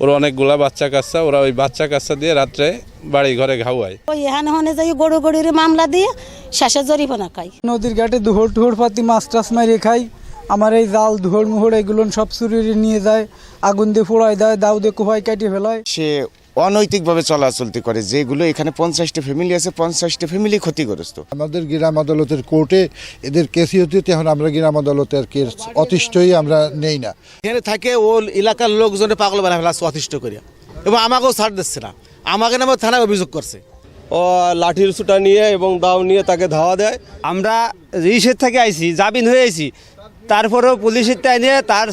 ওর অনেকগুলা বাচ্চা কাচ্চা, ওরা ওই বাচ্চা কাচ্চা দিয়ে রাত্রে বাড়ি ঘরে ঘাওয়ায়। ওই এখানে হনে যাই গরু গরুর মামলা দিয়ে শেষে জরিমানা খাই। নদীর ঘাটে দুহর টুহর পাতি মাছ টাছ মারিয়ে খাই। আমার এই জাল দুহর মুহর এগুলো সব চুরি নিয়ে যায়, আগুন দিয়ে পোড়ায় দেয়, দাউ দিয়ে কোপায় কাটিয়ে ফেলায়। সে অনৈতিকভাবে চলাচলতি করে, যেগুলো এখানে 50টা ফ্যামিলি আছে, 50টা ফ্যামিলি ক্ষতিগ্রস্ত। আমাদের গ্রাম আদালতের কোর্টে এদের কেসই হতে, এখন আমরা গ্রাম আদালতের কেস অতিষ্ঠই আমরা নেই না। এখানে থাকে ও এলাকার লোকজনে পাগল বানা ফেলা অতিষ্ঠ করিয়া, এবং আমাকেও ছাড় দিচ্ছে না, আমাকে নামে থানায় অভিযোগ করছে। ও লাঠির ছুটা নিয়ে এবং দাও নিয়ে তাকে ধাওয়া দেয়। আমরা রিসের থেকে আইছি, জামিন হয়ে আইছি, তারপরেও পুলিশের টাই নিয়ে তার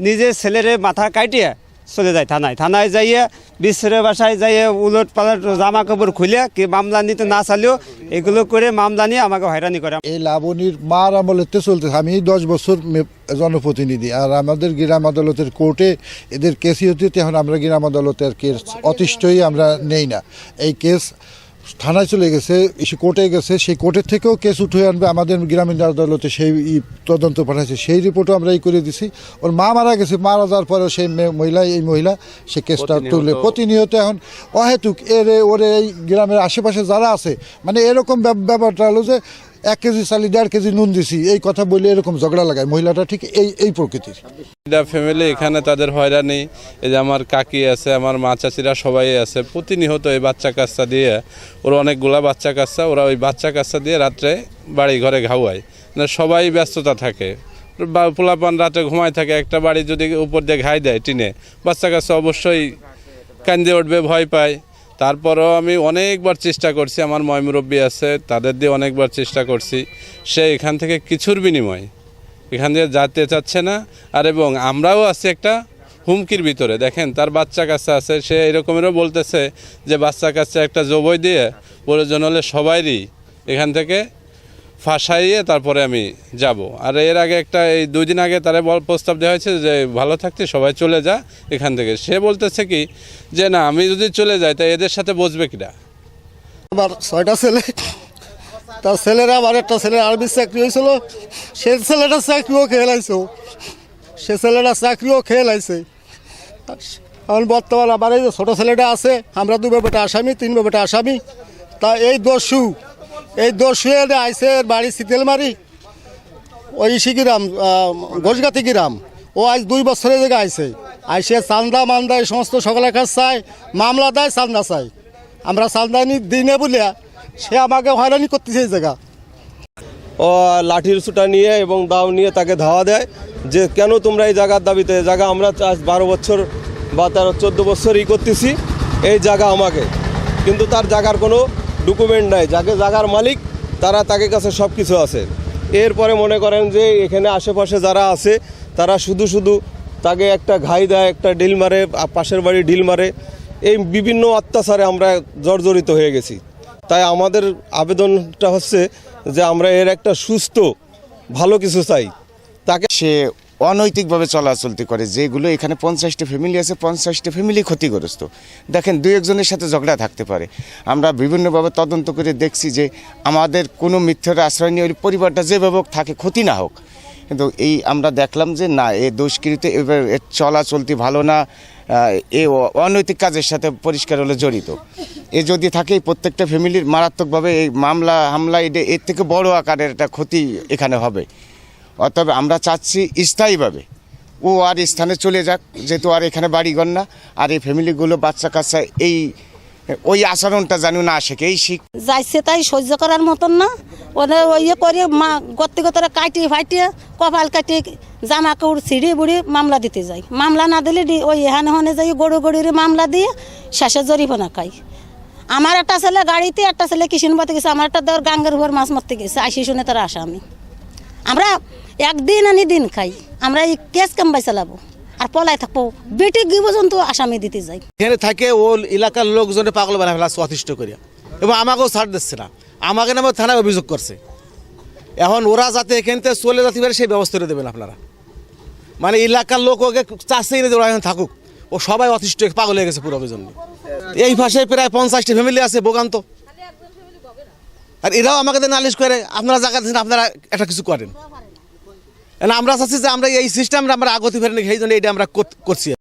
নিজের ছেলেরে মাথা কাটিয়ে চলে যায় থানায় যাইয়ে বিশ্বের বাসায় যাইয়ে উলট পালট জামা কাপড় খুলে কি মামলা নিতে না চালেও এগুলো করে মামলা নিয়ে আমাকে হয়রানি করে। এই লাবণীর মার আমলেতে চলতেছে। আমি 10 বছর জনপ্রতিনিধি, আর আমাদের গ্রাম আদালতের কোর্টে এদের কেসই হতে, এখন আমরা গ্রাম আদালতের কেস অতিষ্ঠই আমরা নেই না। এই কেস থানায় চলে গেছে, কোর্টে গেছে, সেই কোর্টের থেকেও কেস উঠে আনবে আমাদের গ্রামীণ আদালতে, সেই তদন্ত পাঠাচ্ছে, সেই রিপোর্টও আমরা করে দিছি। ওর মা মারা গেছে, মারা যাওয়ার পরেও সেই মহিলা সে কেসটা তুলে প্রতিনিয়ত এখন অহেতুক ওরে এই গ্রামের আশেপাশে যারা আছে, মানে এরকম ব্যাপারটা হলো যে 1 কেজি চালি 1.5 কেজি নুন দিছি এই কথা বলে এরকম ঝগড়া লাগায়। মহিলাটা ঠিক এই প্রকৃতির ফ্যামিলি এখানে তাদের হয়রানি। এই যে আমার কাকি আছে, আমার মা চাচিরা সবাই আছে, প্রতিনিয়ত এই বাচ্চা কাচ্চা দিয়ে, ওর অনেকগুলা বাচ্চা কাচ্চা, ওরা ওই বাচ্চা কাচ্চা দিয়ে রাত্রে বাড়ি ঘরে ঘাওয়ায়। সবাই ব্যস্ততা থাকে, পোলাপান রাত্রে ঘুমায় থাকে। একটা বাড়ি যদি উপর দিয়ে ঘাই দেয় টিনে, বাচ্চা কাচ্চা অবশ্যই কান্দে উঠবে, ভয় পায়। তারপরেও আমি অনেকবার চেষ্টা করছি, আমার ময়মুরব্বী আছে, তাদের দিয়ে অনেকবার চেষ্টা করছি। সে এখান থেকে কিছুর বিনিময় এখান দিয়ে যেতে চাচ্ছে না। আর এবং আমরাও আছি একটা হুমকির ভিতরে। দেখেন তার বাচ্চা কাচ্চা আছে, সে এরকমেরও বলতেছে যে বাচ্চা কাচ্চা একটা জবই দিয়ে প্রয়োজন হলে সবাইরই এখান থেকে ফাঁসাইয়ে তারপরে আমি যাব। আর এর আগে এই 2 দিন আগে তারা প্রস্তাব দেওয়া হয়েছে যে ভালো থাকতে সবাই চলে যা এখান থেকে। সে বলতেছে কি যে না, আমি যদি চলে যাই তাই এদের সাথে বসবে কিনা। আমার 6টা ছেলে, তার ছেলেরা, আমার একটা ছেলের আর্মির চাকরি হয়েছিল, সে ছেলেটা চাকরিও খেয়ে লাইছে, সে ছেলেটা চাকরিও খেয়ে লাইছে। এখন বর্তমান আমার এই যে ছোটো ছেলেটা আছে, আমরা 2 বেটা আসামি, 3 বেটা আসামি। তা এই দস্যু আইসে বাড়ি শীতেলমারি, ওই গ্রাম ঘোষগাতি গ্রাম। ও আজ 2 বছরের জায়গায় আইসে চান্দা মান্দা এই সমস্ত সকলের কাছে চায়, মামলা দেয়, চান্দা চায়। আমরা চান্দানি দিনে বলিয়া সে আমাকে হয়রানি করতেছে এই জায়গা। ও লাঠির ছুটা নিয়ে এবং দাও নিয়ে তাকে ধাওয়া দেয় যে কেন তোমরা এই জায়গার দাবিতে, এই জায়গা আমরা আজ 12 বছর বা 14 বছরই করতেছি, এই জায়গা আমাকে। কিন্তু তার জায়গার কোনো ডকুমেন্ট নাই, জায়গার মালিক তাকে কাছে সব কিছু আছে। এরপরে মনে করেন যে এখানে আশেপাশে যারা আছে তারা শুধু তাকে একটা ঘাই দেয়, একটা ডিল মারে, পাশের বাড়ি ডিল মারে। এই বিভিন্ন অত্যাচারে আমরা জর্জরিত হয়ে গেছি। তাই আমাদের আবেদনটা হচ্ছে যে আমরা এর একটা সুস্থ ভালো কিছু চাই। তাকে সে অনৈতিকভাবে চলাচলতি করে, যেগুলো এখানে 50টা ফ্যামিলি আছে, 50টা ফ্যামিলি ক্ষতিগ্রস্ত। দেখেন 2-1 জনের সাথে ঝগড়া থাকতে পারে। আমরা বিভিন্নভাবে তদন্ত করে দেখছি যে আমাদের কোনো মিথ্যার আশ্রয় নিয়ে ওই পরিবারটা যেভাবে থাকে ক্ষতি না হোক। কিন্তু আমরা দেখলাম যে না, এ দুষ্কৃতি, এবার এর চলাচলতি ভালো না, এ অনৈতিক কাজের সাথে পরিষ্কার হলে জড়িত। এ যদি থাকে প্রত্যেকটা ফ্যামিলির মারাত্মকভাবে এই হামলা এর থেকে বড় আকারের একটা ক্ষতি এখানে হবে। অতএব আমরা চাচ্ছি স্থায়ীভাবে ও আর স্থানে চলে যাক, যেহেতু আর এখানে বাড়িঘর না। আর এই ফ্যামিলিগুলো বাচ্চা কাচ্চা ওই আচরণটা জানি না আসে, এই যাইছে তাই সহ্য করার মতন না। ওদের ইয়ে করে গতরে কাটিয়ে ফাটিয়ে কপাল কাটিয়ে জামা কাপড় ছিঁড়ি বুড়ি মামলা দিতে যাই। মামলা না দিলে ওই এখানে হনে যাই গরু গরুর মামলা দিয়ে শেষে জরিমানা খাই। আমার একটা ছেলে গাড়িতে, একটা ছেলে কিষানবাতে গেছে, আমার একটা দেওয়ার গাঙ্গের উপর মাছ মারতে গেছে। আইসি শুনে তারা আসামি। আমরা একদিন আনি দিন খাই, আমরা এই কেস কামবাই চালাবো আর পলাই থাকবো, বেটে গিয়ে পর্যন্ত আসামি দিতে যাই। এখানে থাকে ও এলাকার লোকজনে পাগল বানা ফেলা অতিষ্ঠ করিয়া, এবং আমাকেও ছাড় দিচ্ছে না, আমাকে নামে থানায় অভিযোগ করছে। এখন ওরা যাতে এখান থেকে চলে যেতে পারে সেই ব্যবস্থা করে দেবেন আপনারা। মানে এলাকার লোক ওকে চাষে ওরা এখন থাকুক, ও সবাই অতিষ্ঠ পাগল হয়ে গেছে পুরো জন্য। এই পাশে প্রায় 50টা ফ্যামিলি আছে ভোগান্ত, আর এরাও আমাকে নালিশ করে আপনারা জায়গা দিচ্ছেন, আপনারা একটা কিছু করেন। আমরা চাচ্ছি যে আমরা এই সিস্টেমটা আমরা আগতি ফেরেন, সেই জন্য এটা আমরা করছি।